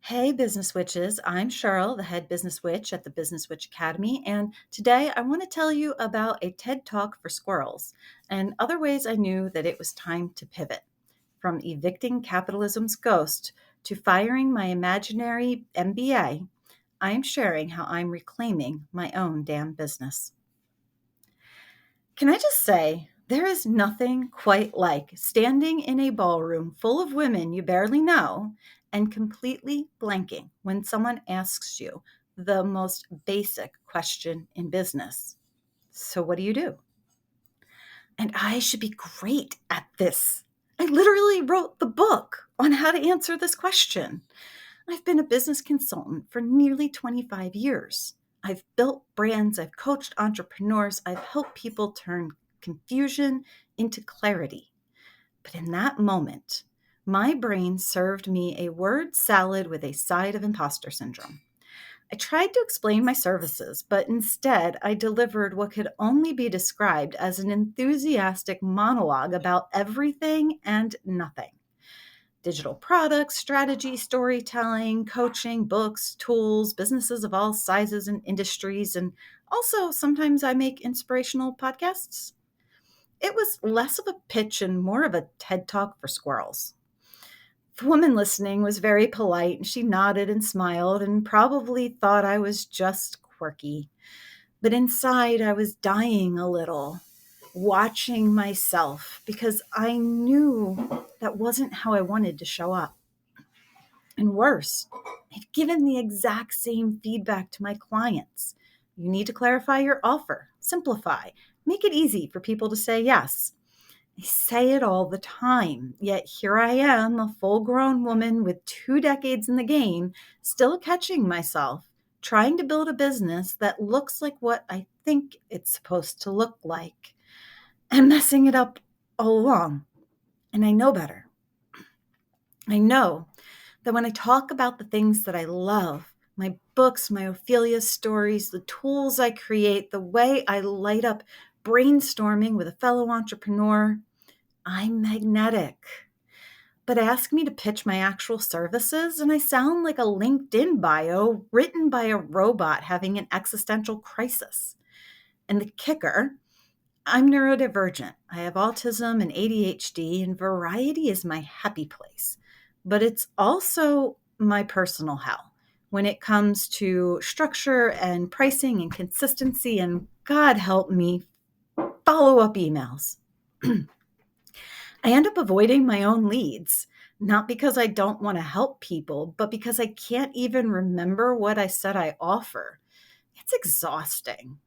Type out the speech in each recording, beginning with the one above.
Hey, Business Witches. I'm Cheryl, the head business witch at the Business Witch Academy. And today I want to tell you about a TED Talk for squirrels and other ways I knew that it was time to pivot from evicting capitalism's ghost to firing my imaginary MBA. I'm sharing how I'm reclaiming my own damn business. Can I just say, there is nothing quite like standing in a ballroom full of women you barely know and completely blanking when someone asks you the most basic question in business. So, what do you do? And I should be great at this. I literally wrote the book on how to answer this question. I've been a business consultant for nearly 25 years. I've built brands, I've coached entrepreneurs, I've helped people turn confusion into clarity. But in that moment, my brain served me a word salad with a side of imposter syndrome. I tried to explain my services, but instead I delivered what could only be described as an enthusiastic monologue about everything and nothing: digital products, strategy, storytelling, coaching, books, tools, businesses of all sizes and industries, and also sometimes I make inspirational podcasts. It was less of a pitch and more of a TED Talk for squirrels. The woman listening was very polite and she nodded and smiled and probably thought I was just quirky. But inside, I was dying a little, watching myself because I knew that wasn't how I wanted to show up. And worse, I've given the exact same feedback to my clients. You need to clarify your offer, simplify, make it easy for people to say yes. I say it all the time, yet here I am, a full grown woman with 2 decades in the game, still catching myself, trying to build a business that looks like what I think it's supposed to look like, and messing it up all along. And I know better. I know that when I talk about the things that I love, my books, my Ophelia stories, the tools I create, the way I light up brainstorming with a fellow entrepreneur, I'm magnetic. But ask me to pitch my actual services, and I sound like a LinkedIn bio written by a robot having an existential crisis. And the kicker, I'm neurodivergent. I have autism and ADHD, and variety is my happy place. But it's also my personal hell when it comes to structure and pricing and consistency, and God help me, follow up emails. I end up avoiding my own leads, not because I don't want to help people, but because I can't even remember what I said I offer. It's exhausting.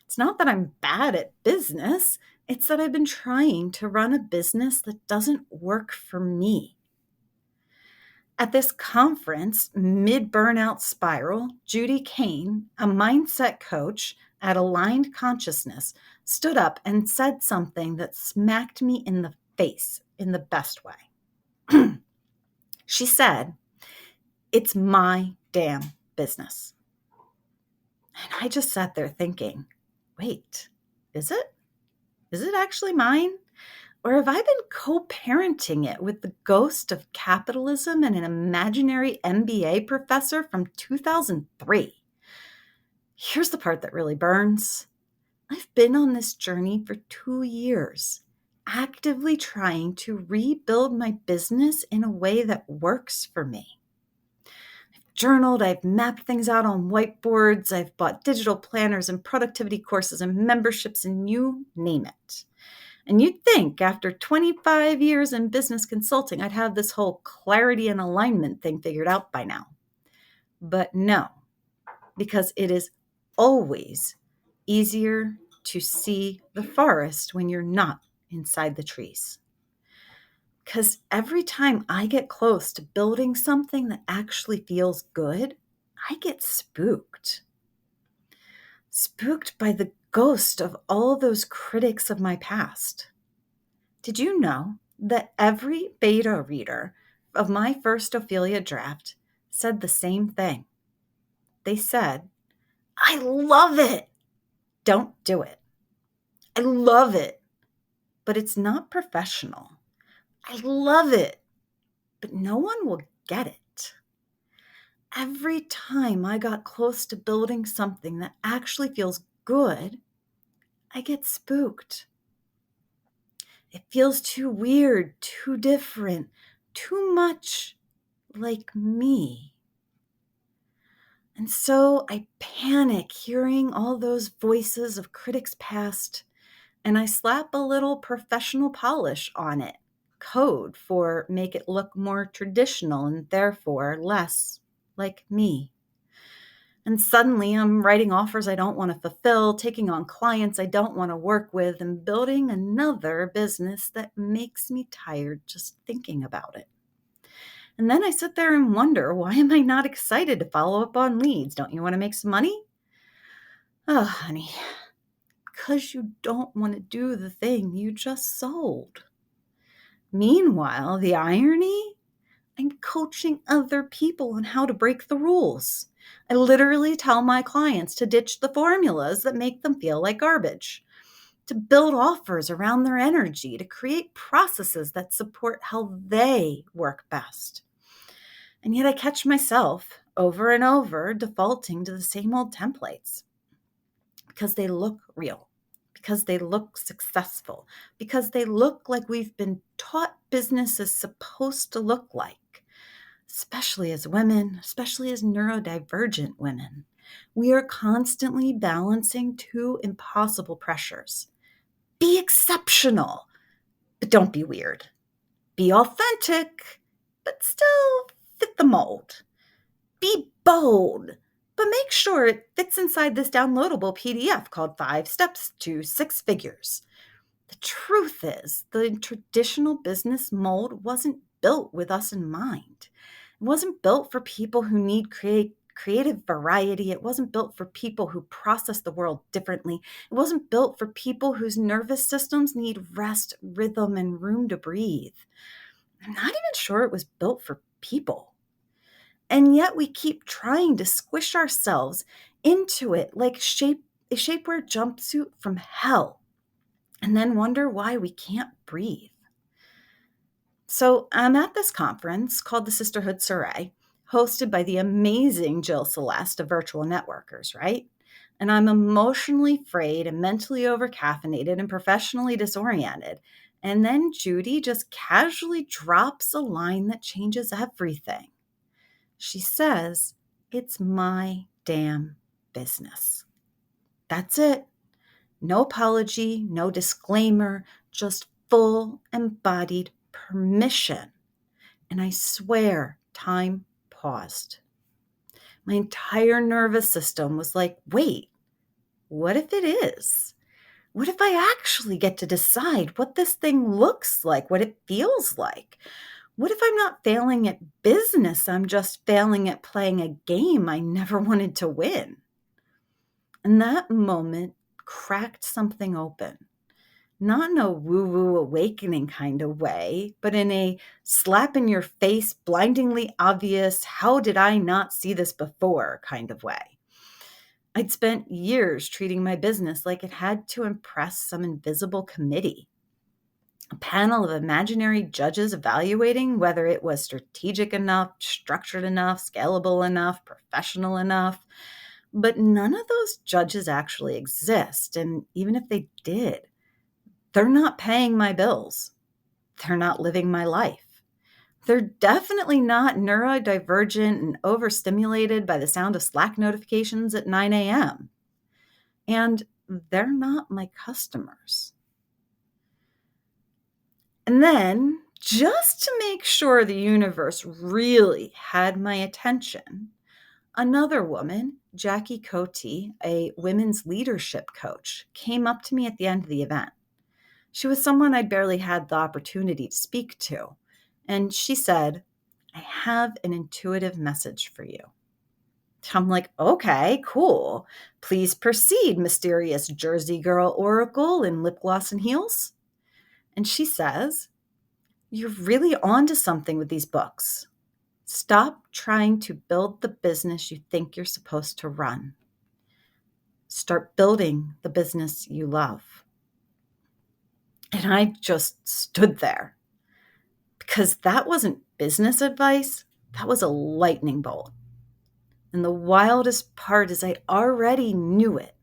It's not that I'm bad at business, it's that I've been trying to run a business that doesn't work for me. At this conference, Mid Burnout Spiral, Judy Kane, a mindset coach at Aligned Consciousness, stood up and said something that smacked me in the face in the best way. She said, "It's my damn business." And I just sat there thinking, wait, is it? Is it actually mine? Or have I been co-parenting it with the ghost of capitalism and an imaginary MBA professor from 2003? Here's the part that really burns. I've been on this journey for 2 years, actively trying to rebuild my business in a way that works for me. Journaled, I've mapped things out on whiteboards, I've bought digital planners and productivity courses and memberships, and you name it. And you'd think after 25 years in business consulting, I'd have this whole clarity and alignment thing figured out by now. But no, because it is always easier to see the forest when you're not inside the trees. Because every time I get close to building something that actually feels good, I get spooked. Spooked by the ghost of all those critics of my past. Did you know that every beta reader of my first Ophelia draft said the same thing? They said, "I love it. Don't do it. I love it, but it's not professional. I love it, but no one will get it." every time I got close to building something that actually feels good, I get spooked. It feels too weird, too different, too much like me. And so I panic hearing all those voices of critics past, and I slap a little professional polish on it. Code for make it look more traditional and therefore less like me. And suddenly I'm writing offers I don't want to fulfill, taking on clients I don't want to work with, and building another business that makes me tired just thinking about it. And then I sit there and wonder, why am I not excited to follow up on leads? Don't you want to make some money? Oh, honey, because you don't want to do the thing you just sold. Meanwhile, the irony? I'm coaching other people on how to break the rules. I literally tell my clients to ditch the formulas that make them feel like garbage, to build offers around their energy, to create processes that support how they work best. And yet I catch myself over and over defaulting to the same old templates because they look real, because they look successful, because they look like we've been taught business is supposed to look like. Especially as women, especially as neurodivergent women, we are constantly balancing two impossible pressures. Be exceptional, but don't be weird. Be authentic, but still fit the mold. Be bold, but make sure it fits inside this downloadable PDF called 5 Steps to Six Figures. The truth is, the traditional business mold wasn't built with us in mind. It wasn't built for people who need creative variety. It wasn't built for people who process the world differently. It wasn't built for people whose nervous systems need rest, rhythm, and room to breathe. I'm not even sure it was built for people. And yet we keep trying to squish ourselves into it like a shapewear jumpsuit from hell, and then wonder why we can't breathe. So I'm at this conference called the Sisterhood Soiree, hosted by the amazing Jill Celeste of Virtual Networkers, right? And I'm emotionally frayed and mentally overcaffeinated and professionally disoriented. And then Judy just casually drops a line that changes everything. She says, "It's my damn business." That's it. No apology, no disclaimer, just full embodied permission. And I swear, time paused. My entire nervous system was like, wait, what if it is? What if I actually get to decide what this thing looks like, what it feels like? What if I'm not failing at business? I'm just failing at playing a game I never wanted to win. And that moment cracked something open. Not in a woo-woo awakening kind of way, but in a slap in your face, blindingly obvious, how did I not see this before kind of way. I'd spent years treating my business like it had to impress some invisible committee. A panel of imaginary judges evaluating whether it was strategic enough, structured enough, scalable enough, professional enough. But none of those judges actually exist. And even if they did, they're not paying my bills. They're not living my life. They're definitely not neurodivergent and overstimulated by the sound of Slack notifications at 9 a.m. And they're not my customers. And then, just to make sure the universe really had my attention, another woman, Jackie Cote, a women's leadership coach, came up to me at the end of the event. She was someone I'd barely had the opportunity to speak to. And she said, "I have an intuitive message for you." I'm like, okay, cool. Please proceed, mysterious Jersey girl oracle in lip gloss and heels. And she says, "You're really onto something with these books. Stop trying to build the business you think you're supposed to run. Start building the business you love." And I just stood there because that wasn't business advice. That was a lightning bolt. And the wildest part is I already knew it,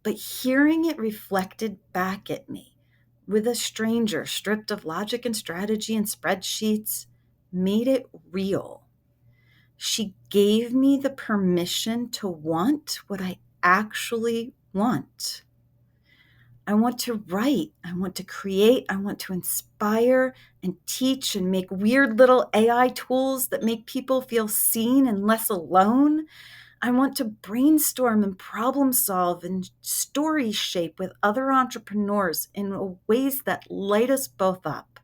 but hearing it reflected back at me with a stranger stripped of logic and strategy and spreadsheets made it real. She gave me the permission to want what I actually want. I want to write. I want to create. I want to inspire and teach and make weird little AI tools that make people feel seen and less alone. I want to brainstorm and problem solve and story shape with other entrepreneurs in ways that light us both up.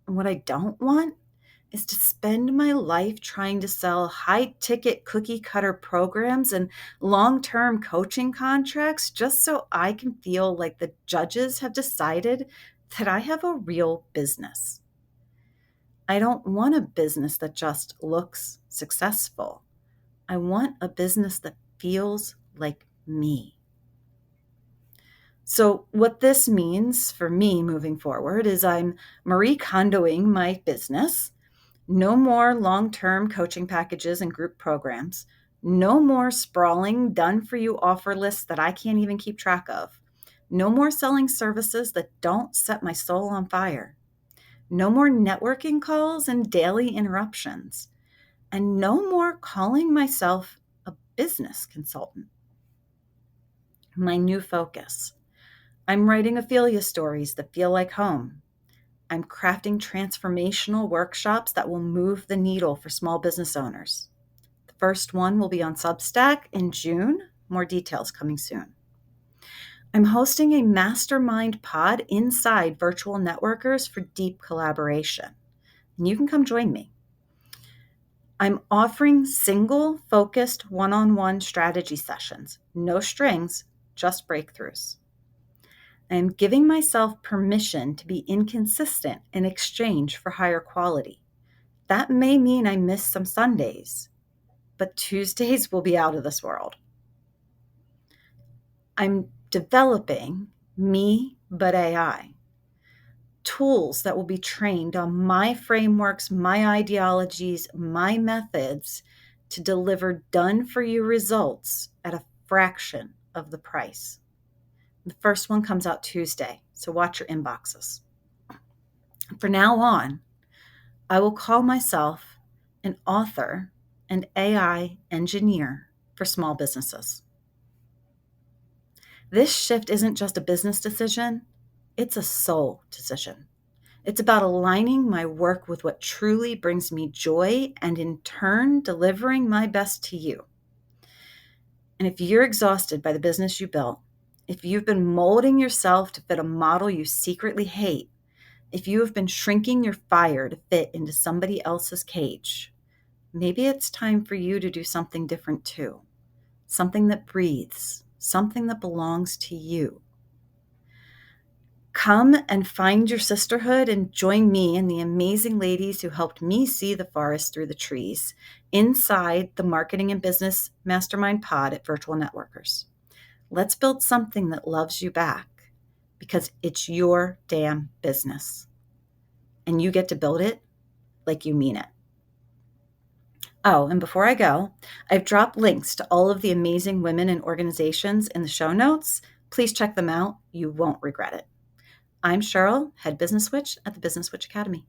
And what I don't want is to spend my life trying to sell high ticket cookie cutter programs and long term coaching contracts just so I can feel like the judges have decided that I have a real business. I don't want a business that just looks successful. I want a business that feels like me. So, what this means for me moving forward is I'm Marie Kondoing my business. No more long-term coaching packages and group programs. No more sprawling, done-for-you offer lists that I can't even keep track of. No more selling services that don't set my soul on fire. No more networking calls and daily interruptions. And no more calling myself a business consultant. My new focus. I'm writing Ophelia stories that feel like home. I'm crafting transformational workshops that will move the needle for small business owners. The first one will be on Substack in June. More details coming soon. I'm hosting a mastermind pod inside Virtual Networkers for deep collaboration. And you can come join me. I'm offering single, focused, one-on-one strategy sessions. No strings, just breakthroughs. I am giving myself permission to be inconsistent in exchange for higher quality. That may mean I miss some Sundays, but Tuesdays will be out of this world. I'm developing me, but AI. Tools that will be trained on my frameworks, my ideologies, my methods to deliver done-for-you results at a fraction of the price. The first one comes out Tuesday, so watch your inboxes. From now on, I will call myself an author and AI engineer for small businesses. This shift isn't just a business decision, it's a soul decision. It's about aligning my work with what truly brings me joy and in turn delivering my best to you. And if you're exhausted by the business you built, if you've been molding yourself to fit a model you secretly hate, if you have been shrinking your fire to fit into somebody else's cage, maybe it's time for you to do something different too. Something that breathes, something that belongs to you. Come and find your sisterhood and join me and the amazing ladies who helped me see the forest through the trees inside the Marketing and Business Mastermind Pod at Virtual Networkers. Let's build something that loves you back because it's your damn business. And you get to build it like you mean it. Oh, and before I go, I've dropped links to all of the amazing women and organizations in the show notes. Please check them out. You won't regret it. I'm Cheryl, Head Business Witch at the Business Witch Academy.